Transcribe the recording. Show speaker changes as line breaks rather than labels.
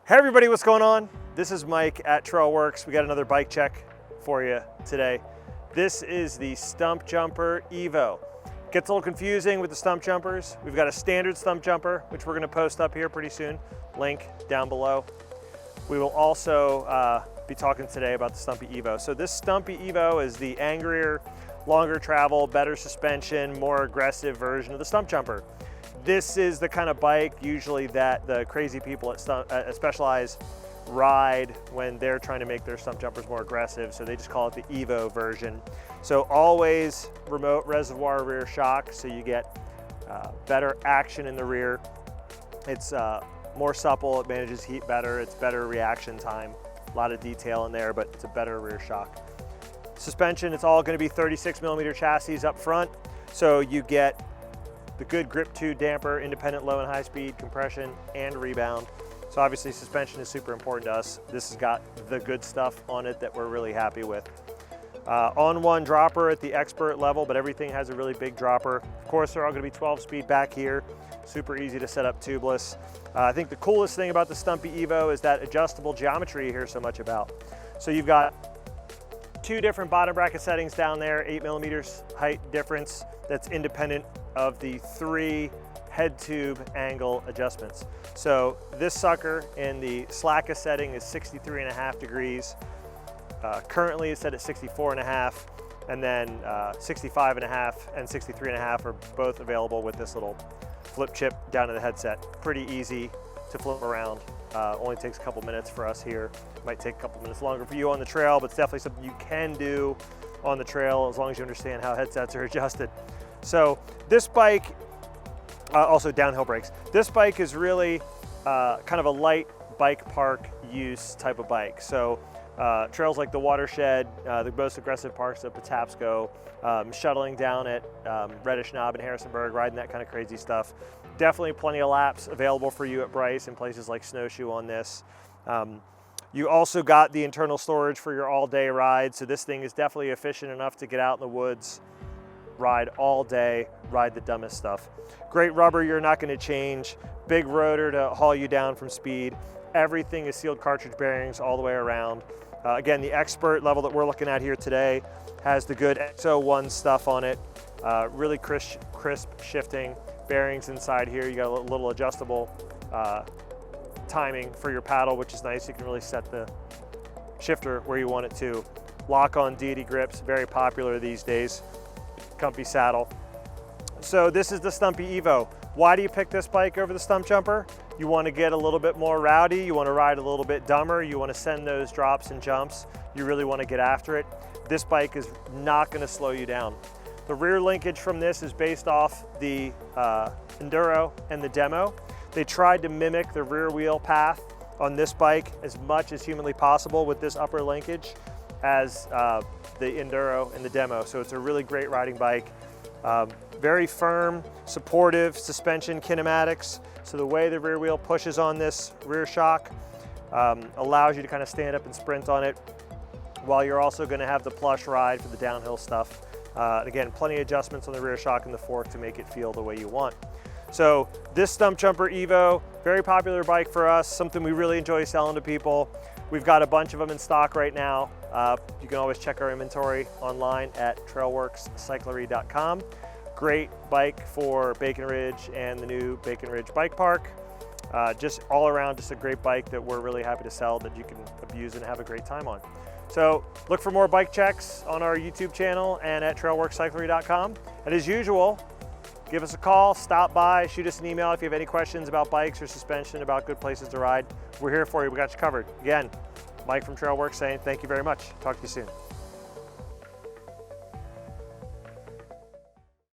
Hey everybody, what's going on? This is Mike at Trailworks. We got another bike check for you today. This is the Stumpjumper EVO. Gets a little confusing with the Stumpjumpers. We've got a standard Stumpjumper, which we're gonna post up here pretty soon. Link down below. We will also be talking today about the Stumpy EVO. So this Stumpy EVO is the angrier, longer travel, better suspension, more aggressive version of the Stumpjumper. This is the kind of bike usually that the crazy people at Specialized ride when they're trying to make their Stumpjumpers more aggressive, so they just call it the EVO version. So always remote reservoir rear shock, so you get better action in the rear. It's more supple, it manages heat better, it's better reaction time. A lot of detail in there, but it's a better rear shock. Suspension, it's all gonna be 36mm chassis up front, so you get the good Grip 2 damper, independent low and high speed compression and rebound. So obviously suspension is super important to us. This has got the good stuff on it that we're really happy with. On-one dropper at the expert level, but everything has a really big dropper. Of course, they're all gonna be 12-speed back here. Super easy to set up tubeless. I think the coolest thing about the Stumpy EVO is that adjustable geometry you hear so much about. So you've got two different bottom bracket settings down there, 8mm height difference that's independent of the 3 head tube angle adjustments. So this sucker in the slackest setting is 63.5 degrees. Currently it's set at 64.5, and then 65.5 and 63.5 are both available with this little flip chip down in the headset. Pretty easy to flip around. Only takes a couple minutes for us here. Might take a couple minutes longer for you on the trail, but it's definitely something you can do on the trail as long as you understand how headsets are adjusted. So this bike, also downhill brakes. This bike is really kind of a light bike park use type of bike. So trails like the Watershed, the most aggressive parks at Patapsco, shuttling down at Reddish Knob and Harrisonburg, riding that kind of crazy stuff. Definitely plenty of laps available for you at Bryce and places like Snowshoe on this. You also got the internal storage for your all-day ride, so this thing is definitely efficient enough to get out in the woods, ride all day, ride the dumbest stuff. Great rubber you're not going to change, big rotor to haul you down from speed. Everything is sealed cartridge bearings all the way around. Again, the expert level that we're looking at here today has the good XO1 stuff on it, really crisp shifting bearings inside here. You got a little adjustable timing for your paddle, which is nice. You can really set the shifter where you want it to. Lock-on deity grips, very popular these days. Comfy saddle. So this is the Stumpy EVO. Why do you pick this bike over the Stumpjumper? You want to get a little bit more rowdy, you want to ride a little bit dumber, you want to send those drops and jumps, you really want to get after it. This bike is not going to slow you down. The rear linkage from this is based off the Enduro and the Demo. They tried to mimic the rear wheel path on this bike as much as humanly possible with this upper linkage as the Enduro and the Demo. So it's a really great riding bike. Very firm, supportive suspension kinematics. So the way the rear wheel pushes on this rear shock allows you to kind of stand up and sprint on it, while you're also going to have the plush ride for the downhill stuff. Again, plenty of adjustments on the rear shock and the fork to make it feel the way you want. So this Stumpjumper EVO, very popular bike for us, something we really enjoy selling to people. We've got a bunch of them in stock right now. You can always check our inventory online at trailworkscyclery.com. Great bike for Bacon Ridge and the new Bacon Ridge Bike Park. Just all around, just a great bike that we're really happy to sell, that you can abuse and have a great time on. So look for more bike checks on our YouTube channel and at trailworkscyclery.com. And as usual, give us a call, stop by, shoot us an email if you have any questions about bikes or suspension, about good places to ride. We're here for you, we got you covered. Again, Mike from Trailworks saying thank you very much. Talk to you soon.